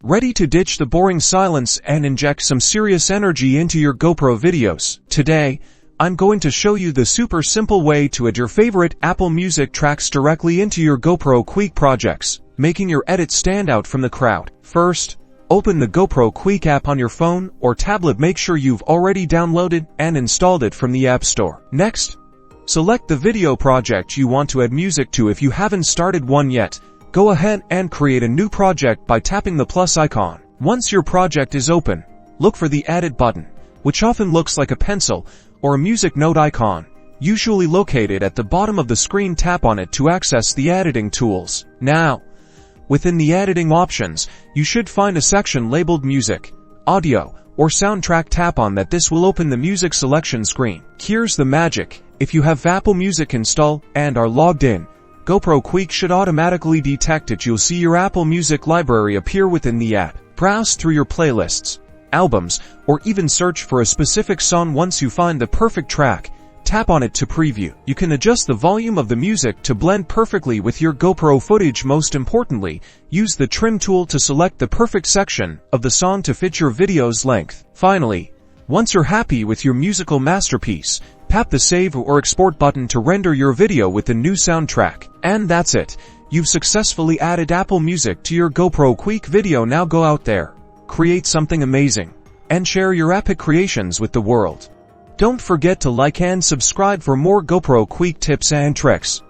ready to ditch the boring silence and inject some serious energy into your GoPro videos. Today, I'm going to show you the super simple way to add your favorite Apple Music tracks directly into your GoPro Quik projects, making your edits stand out from the crowd. First, open the GoPro Quik app on your phone or tablet. Make sure you've already downloaded and installed it from the App Store. Next, select the video project you want to add music to. If you haven't started one yet, go ahead and create a new project by tapping the plus icon. Once your project is open, look for the Edit button, which often looks like a pencil or a music note icon, usually located at the bottom of the screen. Tap on it to access the editing tools. Now, within the editing options, you should find a section labeled Music, Audio, or Soundtrack. Tap on that. This will open the music selection screen. Here's the magic. If you have Apple Music installed and are logged in, GoPro Quik should automatically detect it. You'll see your Apple Music library appear within the app. Browse through your playlists, albums, or even search for a specific song. Once you find the perfect track, tap on it to preview. You can adjust the volume of the music to blend perfectly with your GoPro footage. Most importantly, use the trim tool to select the perfect section of the song to fit your video's length. Finally, once you're happy with your musical masterpiece, tap the Save or Export button to render your video with the new soundtrack. And that's it. You've successfully added Apple Music to your GoPro Quik video. Now go out there, create something amazing, and share your epic creations with the world. Don't forget to like and subscribe for more GoPro Quik tips and tricks.